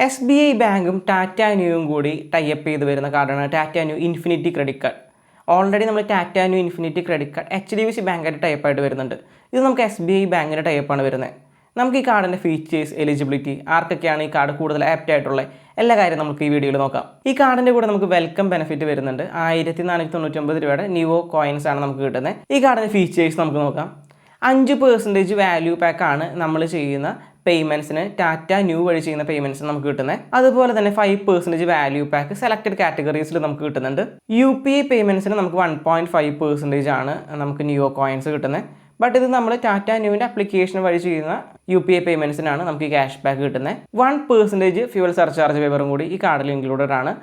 S B I ബാങ്കും ടാറ്റ ന്യൂയും കൂടി type ചെയ്ത് വരുന്ന കാർഡാണ് Tata Neu Infinity credit card. Already നമ്മൾ Tata Neu Infinity credit card HDFC ബാങ്കായിട്ട് ടൈപ്പായിട്ട് വരുന്നുണ്ട്. ഇത് നമുക്ക് SBI ബാങ്കിൻ്റെ ടൈപ്പാണ് വരുന്നത്. നമുക്ക് ഈ കാർഡിൻ്റെ ഫീച്ചേഴ്സ്, എലിജിബിലിറ്റി, ആർക്കൊക്കെയാണ് ഈ കാർഡ് കൂടുതൽ ആപ്റ്റ് ആയിട്ടുള്ള എല്ലാ കാര്യം നമുക്ക് ഈ വീഡിയോയിൽ നോക്കാം. ഈ കാർഡിൻ്റെ കൂടെ നമുക്ക് വെൽക്കം ബെനിഫിറ്റ് വരുന്നുണ്ട്. 1499 രൂപയുടെ ന്യൂ കോയിൻസ് ആണ് നമുക്ക് കിട്ടുന്നത്. ഈ കാർഡിൻ്റെ ഫീച്ചേഴ്സ് നമുക്ക് നോക്കാം. 5% വാല്യൂ പാക്കാണ് നമ്മൾ ചെയ്യുന്ന പേയ്മെൻറ്റ്സിന് ടാറ്റ ന്യൂ വഴി ചെയ്യുന്ന പേയ്മെൻറ്റ്സിന് നമുക്ക് കിട്ടുന്നത്. അതുപോലെ തന്നെ 5% വാല്യൂ പാക്ക് സെലക്റ്റഡ് കാറ്റഗറീസിൽ നമുക്ക് കിട്ടുന്നുണ്ട്. UPI പേയ്മെൻറ്റ്സിന് നമുക്ക് 1.5% ആണ് നമുക്ക് ന്യൂ കോയിൻസ് കിട്ടുന്നത്. ബട്ട് ഇത് നമ്മൾ ടാറ്റ ന്യൂവിൻ്റെ ആപ്ലിക്കേഷൻ വഴി ചെയ്യുന്ന UPI പേയ്മെൻറ്റ്സിനാണ് നമുക്ക് ഈ ക്യാഷ് ബാക്ക് കിട്ടുന്നത്. 1% ഫ്യൂവൽ സർചാർജ് പേപ്പറും കൂടി ഈ കാർഡിൽ ഇൻക്ലൂഡഡ് ആണ്.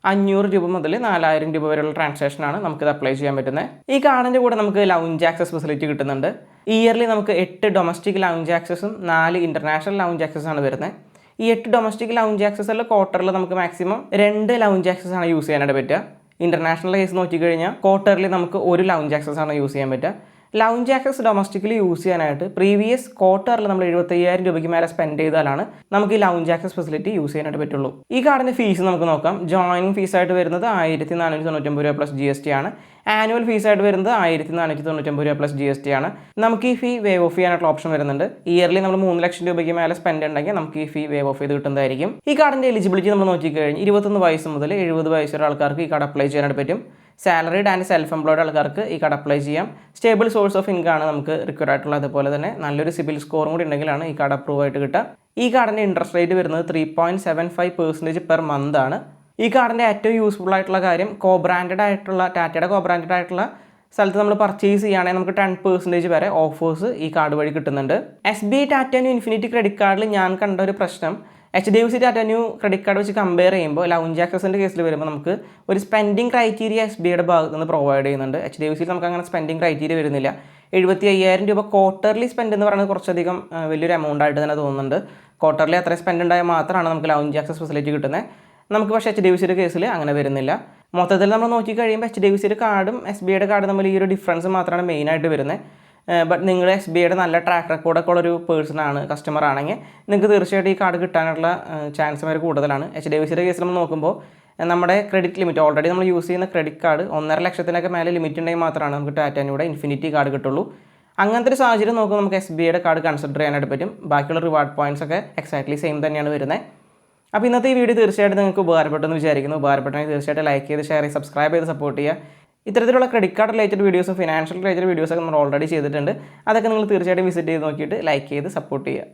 500 രൂപ മുതൽ 4000 രൂപ വരെയുള്ള ട്രാൻസാക്ഷനാണ് നമുക്കിത് അപ്ലൈ ചെയ്യാൻ പറ്റുന്നത്. ഈ കാർഡിൻ്റെ കൂടെ നമുക്ക് ലൗഞ്ച് ആക്സസ് ഫെസിലിറ്റി കിട്ടുന്നുണ്ട്. ഇയർലി നമുക്ക് 8 ഡൊമസ്റ്റിക് ലൗഞ്ച് ആക്സസും 4 ഇൻ്റർനാഷണൽ ലൗഞ്ച് ആക്സസ് ആണ് വരുന്നത്. ഈ 8 ഡൊമസ്റ്റിക് ലൗഞ്ച് ആക്സസിൽ ക്വാർട്ടറിൽ നമുക്ക് മാക്സിമം 2 ലൗഞ്ച് ആക്സസ് ആണ് യൂസ് ചെയ്യാനായിട്ട് പറ്റുക. ഇൻ്റർനാഷണൽ കേസ് നോക്കിക്കഴിഞ്ഞാൽ ക്വാർട്ടറിൽ നമുക്ക് 1 ലൗഞ്ച് ആക്സസ് ആണ് യൂസ് ചെയ്യാൻ പറ്റുക. ലൗഞ്ച് ആക്സസ് ഡൊമസ്റ്റിക്കലി യൂസ് ചെയ്യാനായിട്ട് പ്രീവിയസ് ക്വാർട്ടറിൽ നമ്മൾ 75,000 രൂപയ്ക്ക് മേലെ സ്പെൻഡ് ചെയ്താലാണ് നമുക്ക് ഈ ലൗഞ്ച് ആക്സസ് ഫെസിലിറ്റി യൂസ് ചെയ്യാനായിട്ട് പറ്റുള്ളൂ. ഈ കാർഡിൻ്റെ ഫീസ് നമുക്ക് നോക്കാം. ജോയിനിങ് ഫീസായിട്ട് വരുന്നത് 1499 രൂപ പ്ലസ് GST ആണ്. ആനുവൽ ഫീസായിട്ട് വരുന്നത് 1499 രൂപ പ്ലസ് GST ആണ്. നമുക്ക് ഈ ഫീ വേവ് ഓഫ് ചെയ്യാനായിട്ടുള്ള ഓപ്ഷൻ വരുന്നുണ്ട്. ഇയർലി നമ്മൾ 3 ലക്ഷം രൂപയ്ക്ക് മേലെ സ്പെൻഡ് ഉണ്ടെങ്കിൽ നമുക്ക് ഈ ഫീ വേവ് ഓഫ് ചെയ്ത് കിട്ടുന്നതായിരിക്കും. ഈ കാർഡിൻ്റെ എലിജിബിലിറ്റി നമ്മൾ നോക്കിക്കഴിഞ്ഞാൽ 21 വയസ്സ് മുതൽ 70 വയസ്സ് വരെ ആൾക്കാർക്ക് ഈ കാർഡ് അപ്ലൈ ചെയ്യാനായിട്ട് പറ്റും. സാലറിഡ് ആൻഡ് സെൽഫ് എംപ്ലോയ്ഡ് ആൾക്കാർക്ക് ഈ കാർഡ് അപ്ലൈ ചെയ്യാം. സ്റ്റേബിൾ സോഴ്സ് ഓഫ് ഇൻകം ആണ് നമുക്ക് റിക്വയർഡ് ആയിട്ടുള്ളത്. അതുപോലെ തന്നെ നല്ലൊരു സിബിൽ സ്കോറും കൂടി ഉണ്ടെങ്കിലാണ് ഈ കാർഡ് അപ്രൂവ് ആയിട്ട് കിട്ടുക. ഈ കാർഡിൻ്റെ ഇൻട്രസ്റ്റ് റേറ്റ് വരുന്നത് 3.75% പെർ മന്ത് ആണ്. ഈ കാർഡിൻ്റെ ഏറ്റവും യൂസ്ഫുൾ ആയിട്ടുള്ള കാര്യം ടാറ്റയുടെ കോ ബ്രാൻഡഡ് ആയിട്ടുള്ള സ്ഥലത്ത് നമ്മൾ പർച്ചേസ് ചെയ്യുകയാണെങ്കിൽ നമുക്ക് 10% വരെ ഓഫേഴ്സ് ഈ കാർഡ് വഴി കിട്ടുന്നുണ്ട്. SBI Tata Neu Infinity credit കാർഡിൽ ഞാൻ കണ്ട ഒരു പ്രശ്നം, HDFC Tata new credit card വെച്ച് കമ്പയർ ചെയ്യുമ്പോൾ ലൗഞ്ച് ആക്സസിൻ്റെ കേസിൽ വരുമ്പോൾ നമുക്ക് ഒരു സ്പെൻഡിങ് ക്രൈറ്റീരിയ SBIയുടെ ഭാഗത്ത് നിന്ന് പ്രൊവൈഡ് ചെയ്യുന്നുണ്ട്. HDFCയിൽ നമുക്ക് അങ്ങനെ സ്പെൻഡിങ് ക്രൈറ്റീരിയ വരുന്നില്ല. 75,000 രൂപ ക്വാർട്ടർലി സ്പെൻഡ് എന്ന് പറയുന്നത് കുറച്ചധികം വലിയൊരു എമൗണ്ട് ആയിട്ട് തന്നെ തോന്നുന്നുണ്ട്. ക്വാർട്ടർലി അത്രയും സ്പെൻഡ് ഉണ്ടായാൽ മാത്രമാണ് നമുക്ക് ലൗഞ്ച് ആക്സസ് ഫെസിലിറ്റി കിട്ടുന്നത്. നമുക്ക് പക്ഷേ HDFCയുടെ കേസിൽ അങ്ങനെ വരുന്നില്ല. മൊത്തത്തിൽ നമ്മൾ നോക്കിക്കഴിയുമ്പോൾ HDFCയുടെ കാർഡും SBIയുടെ കാർഡും തമ്മിൽ ഈ ഒരു ഡിഫറൻസ് മാത്രമാണ് മെയിനായിട്ട് വരുന്നത്. ബട്ട് നിങ്ങൾ SBIയുടെ നല്ല ട്രാക്ക് റെക്കോർഡൊക്കെ ഉള്ളൊരു പേഴ്സണാണ്, കസ്റ്റമർ ആണെങ്കിൽ നിങ്ങൾക്ക് തീർച്ചയായിട്ടും ഈ കാർഡ് കിട്ടാനുള്ള ചാൻസ് വളരെ കൂടുതലാണ്. HDFCയുടെ കേസിൽ നമ്മൾ നോക്കുമ്പോൾ നമ്മുടെ ക്രെഡിറ്റ് ലിമിറ്റ് ഓൾറെഡി നമ്മൾ യൂസ് ചെയ്യുന്ന ക്രെഡിറ്റ് കാർഡ് 1.5 ലക്ഷത്തിനൊക്കെ മേലെ ലിമിറ്റ് ഉണ്ടെങ്കിൽ മാത്രമാണ് നമുക്ക് ടാറ്റ ന്യൂയുടെ ഇൻഫിനിറ്റി കാർഡ് കിട്ടുള്ളൂ. അങ്ങനത്തെ ഒരു സാഹചര്യം നോക്കുമ്പോൾ നമുക്ക് SBIയുടെ കാർഡ് കൺസിഡർ ചെയ്യാനായിട്ട് പറ്റും. ബാക്കിയുള്ള റിവാർഡ് പോയിൻറ്റ്സ് ഒക്കെ എക്സാക്ട്ലി സെയിം തന്നെയാണ് വരുന്നത്. അപ്പോൾ ഇന്നത്തെ ഈ വീഡിയോ തീർച്ചയായിട്ടും നിങ്ങൾക്ക് ഉപകാരപ്പെട്ടെന്ന് വിചാരിക്കുന്നു. ഉപകാരപ്പെട്ടെങ്കിൽ തീർച്ചയായിട്ടും ലൈക്ക് ചെയ്ത്, ഷെയർ ചെയ്ത്, സബ്സ്ക്രൈബ് ചെയ്ത് സപ്പോർട്ട് ചെയ്യുക. ഇത്തരത്തിലുള്ള ക്രെഡിറ്റ് കാർഡ് റിലേറ്റഡ് വീഡിയോസും ഫിനാൻഷ്യൽ റിലേറ്റഡ് വീഡിയോസൊക്കെ നമ്മൾ ഓൾറെഡി ചെയ്തിട്ടുണ്ട്. അതൊക്കെ നിങ്ങൾ തീർച്ചയായിട്ടും വിസിറ്റ് ചെയ്ത് നോക്കിയിട്ട് ലൈക്ക് ചെയ്ത് സപ്പോർട്ട് ചെയ്യുക.